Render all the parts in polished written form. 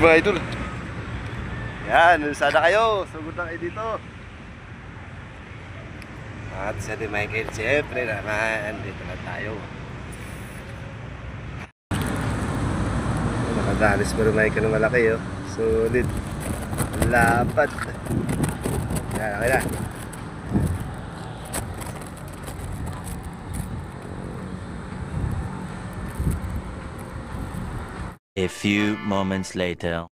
mga idol. Yan, sana kayo. Sugod na kayo dito. At sa di Michael, siyempre naman, dito na tayo. Nakadalis pa rin Michael na malaki, oh. Solid. Lapad. Yan, okay na. A few moments later.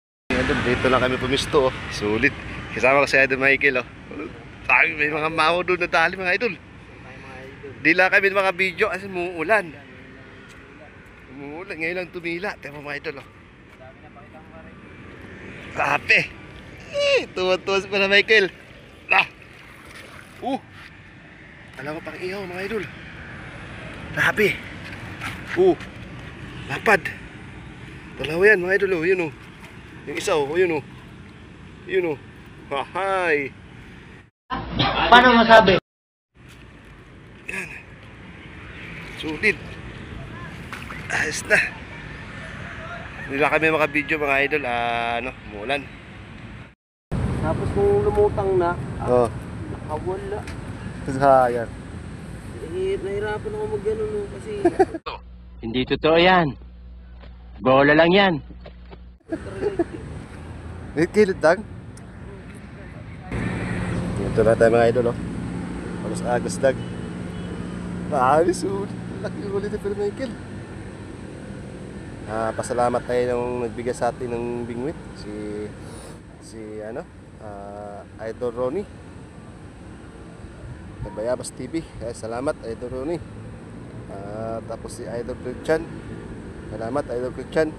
Dito lang kami pumisto, oh. Sulit. Kasama ko si Idol Michael, oh. Sabi, may mga mao doon na dali mga idol. Di lang kami mga video kasi umuulan. Umuulan, ngayon lang tumila. Tema mga idol, oh. Kape. Tuwa-tuwa pa na Michael. Ah. Alam mo pang ihaw mga idol. Kape. Lapad. Dalawa yan mga idol, oh. Yun, oh. Yung isa, oh. Yun, oh. Yun, oh. Hahay. Paano masabi? Yan. Sulit. Ayos na. Hindi lang kami makabidyo mga idol. Umulan. Tapos kung lumutang na, Nakawala. nakawala. Sayang. Nahirapan ako mag-ano no, kasi Hindi totoo yan. Bola lang yan. Kilid lang. Ito na tayo mga idol, oh. Agos dag. Sulit. Laki ulit ni Michael. Pasalamat tayo nung nagbigay sa atin ng bingwit. Si Idol Ronnie. Bayabas TV. Salamat Idol Ronnie. Tapos si Idol Christian. Salamat Idol Christian.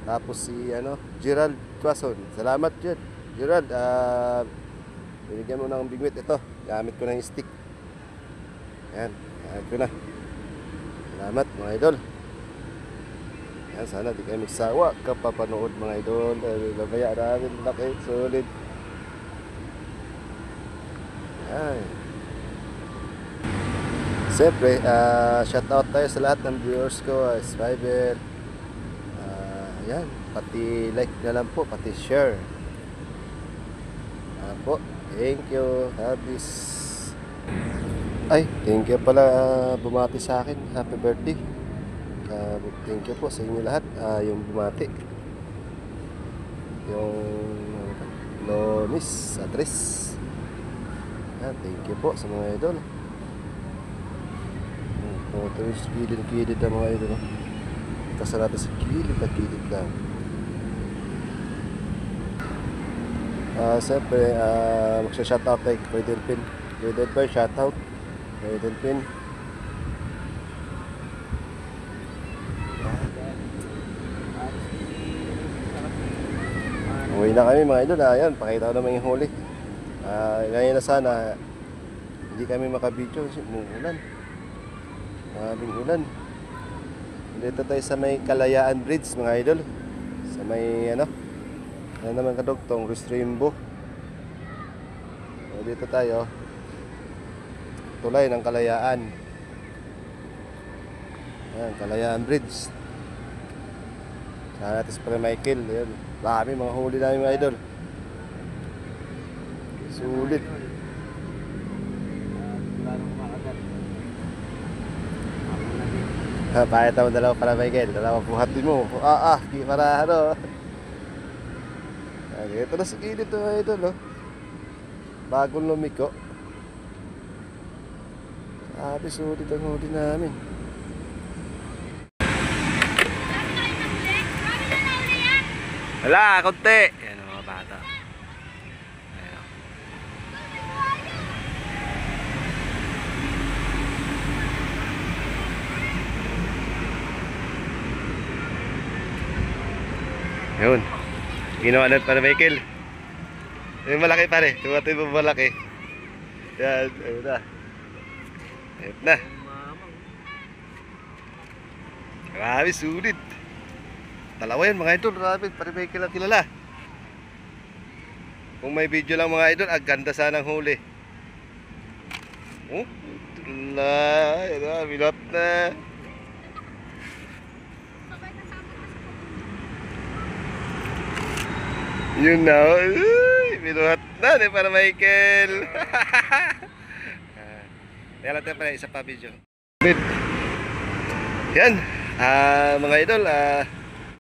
Tapos si Gerald Quason. Salamat Gerald. Binigyan mo ng bingwit. Ito, gamit ko na yung stick. Yan, gamit ko na. Salamat mga idol. Yan, sana di kayo magsawa kapapanood mga idol. Labaya namin, laki, solid. Yan. Siyempre, shout out tayo sa lahat ng viewers ko. Subscriber. Yan, pati like na lang po, pati share. Po, thank you. Habis. Ay, thank you pala bumati sa akin. Happy birthday. Thank you po sa inyo lahat. Yung bumati. Yung Lonis, Atris. Thank you po sa mga idol. Ito yung kilid na mga idol. Kasi natin sa kilid na kilid lang. Siyempre, magsha-shoutout tayo kay Delphin. Kay Delphin, shoutout. Kay Delphin. Uwi na kami mga idol. Ayan, pakita ko naman yung huli. Ngayon na sana hindi kami makabidyo kasi umuulan. Maraming ulan. Dito tayo sa may Kalayaan Bridge mga idol. Sa may naman kadugtong Restreambo. Dito tayo. Tulay ng Kalayaan. Ayan, Kalayaan Bridge. Sana natin sa Michael. Ayan. Marami mga huli namin mga idol. Sulit. Pakita mo dalawa para Michael. Dalawa buhatin mo. Para ito na sa gilid ito mga idol, oh. Bagong lumiko. Sulit ang huli namin. Wala, konti. Yan ang mga bata. Ayan. Ayun. Ginawa na para Michael. Yung malaki pare. Tumato yung malaki. Yan. Ayun na. Ayun na. Grabe, sulit. Dalawa yan mga idol. Grabe, para Michael ang kilala. Kung may video lang mga idol, ganda sanang huli. Yan na. Milot na. Yun na. Uy, binuhat na eh, para Michael. Kaya lang tayo pala isa pa video. Yan, mga idol,